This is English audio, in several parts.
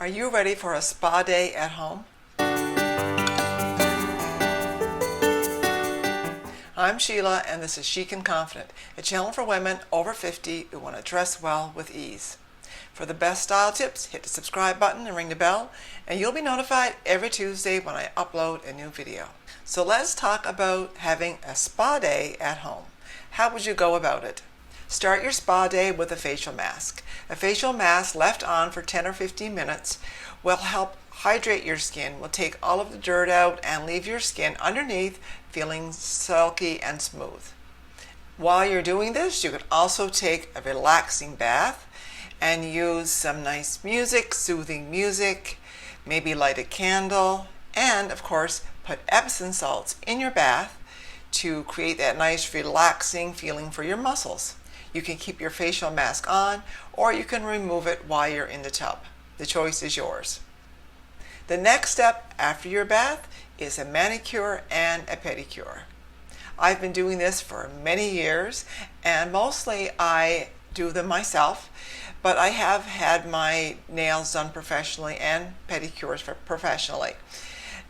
Are you ready for a spa day at home? I'm Sheila and this is Chic and Confident, a channel for women over 50 who want to dress well with ease. For the best style tips, hit the subscribe button and ring the bell, and you'll be notified every Tuesday when I upload a new video. So let's talk about having a spa day at home. How would you go about it? Start your spa day with a facial mask. A facial mask left on for 10 or 15 minutes will help hydrate your skin, will take all of the dirt out and leave your skin underneath feeling silky and smooth. While you're doing this, you can also take a relaxing bath and use some nice music, soothing music, maybe light a candle, and of course put Epsom salts in your bath to create that nice relaxing feeling for your muscles. You can keep your facial mask on or you can remove it while you're in the tub. The choice is yours. The next step after your bath is a manicure and a pedicure. I've been doing this for many years and mostly I do them myself, but I have had my nails done professionally and pedicures professionally.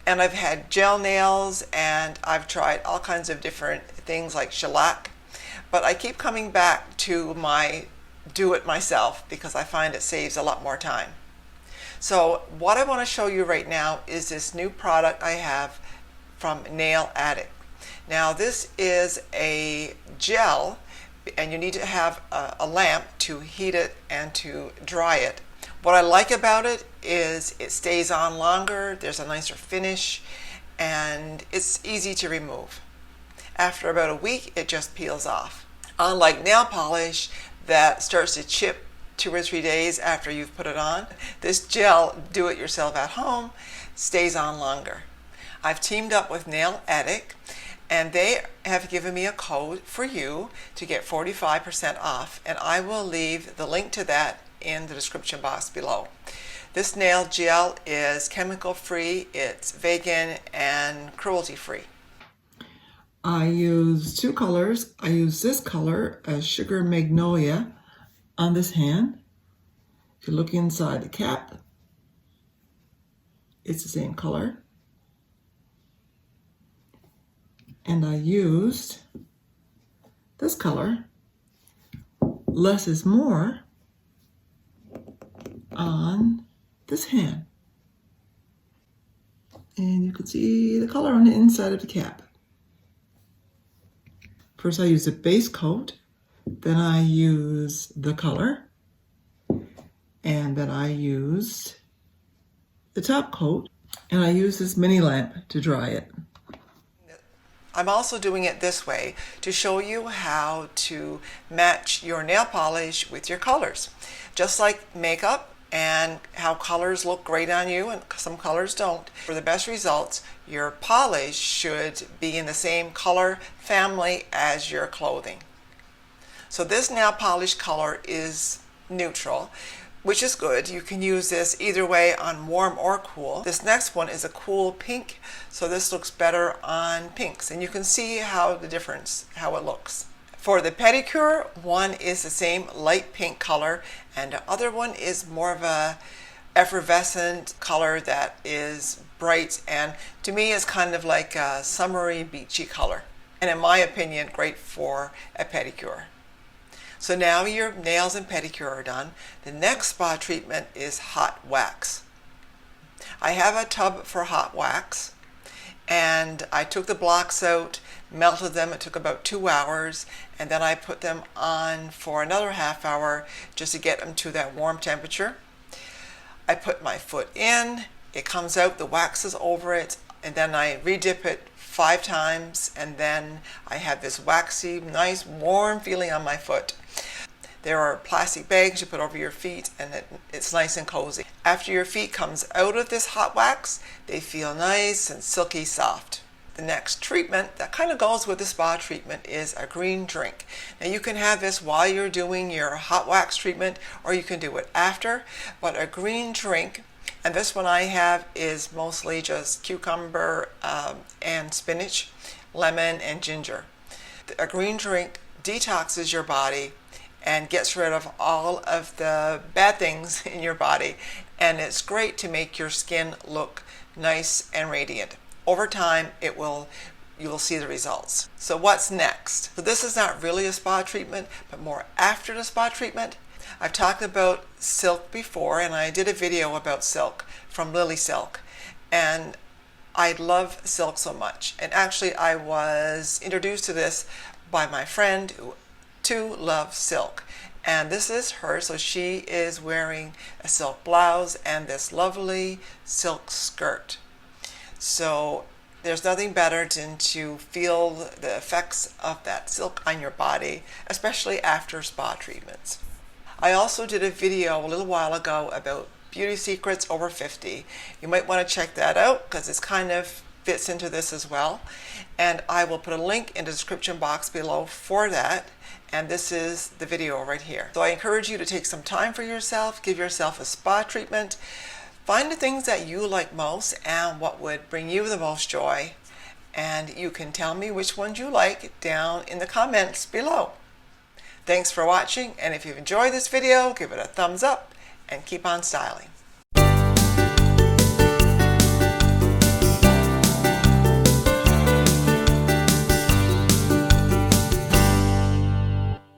And I've had gel nails and I've tried all kinds of different things like shellac, but I keep coming back to my do it myself because I find it saves a lot more time. So what I want to show you right now is this new product I have from Addict. Now this is a gel and you need to have a lamp to heat it and to dry it. What I like about it is it stays on longer, there's a nicer finish, and it's easy to remove. After about a week, it just peels off. Unlike nail polish that starts to chip 2 or 3 days after you've put it on, this gel, do it yourself at home, stays on longer. I've teamed up with Addict and they have given me a code for you to get 45% off, and I will leave the link to that in the description box below. This nail gel is chemical free, it's vegan and cruelty free. I use 2 colors. I use this color, a Sugar Magnolia, on this hand. If you look inside the cap, it's the same color. And I used this color, Less is More, on this hand. And you can see the color on the inside of the cap. First I use a base coat, then I use the color, and then I used the top coat, and I use this mini lamp to dry it. I'm also doing it this way to show you how to match your nail polish with your colors. Just like makeup and how colors look great on you and some colors don't. For the best results, your polish should be in the same color family as your clothing. So this nail polish color is neutral, which is good. You can use this either way on warm or cool. This next one is a cool pink, so this looks better on pinks, and you can see how the difference, how it looks. For the pedicure, one is the same light pink color and the other one is more of a effervescent color that is bright and to me is kind of like a summery beachy color, and in my opinion great for a pedicure. So now your nails and pedicure are done. The next spa treatment is hot wax. I have a tub for hot wax and I took the blocks out, melted them. It took about 2 hours, and then I put them on for another half hour just to get them to that warm temperature. I put my foot in, it comes out, the wax is over it, and then I re-dip it 5 times, and then I have this waxy, nice, warm feeling on my foot. There are plastic bags you put over your feet and it's nice and cozy. After your feet comes out of this hot wax, they feel nice and silky soft. The next treatment that kind of goes with the spa treatment is a green drink. Now you can have this while you're doing your hot wax treatment or you can do it after, but a green drink, and this one I have is mostly just cucumber and spinach, lemon and ginger. A green drink detoxes your body and gets rid of all of the bad things in your body, and it's great to make your skin look nice and radiant. Over time, you will see the results. So what's next? So this is not really a spa treatment, but more after the spa treatment. I've talked about silk before, and I did a video about silk from Lily Silk, and I love silk so much. And actually I was introduced to this by my friend who too loves silk, and this is her. So she is wearing a silk blouse and this lovely silk skirt. So there's nothing better than to feel the effects of that silk on your body, especially after spa treatments. I also did a video a little while ago about beauty secrets over 50. You might want to check that out because it kind of fits into this as well. And I will put a link in the description box below for that. And this is the video right here. So I encourage you to take some time for yourself, give yourself a spa treatment, find the things that you like most and what would bring you the most joy. And you can tell me which ones you like down in the comments below. Thanks for watching, and if you've enjoyed this video, give it a thumbs up and keep on styling.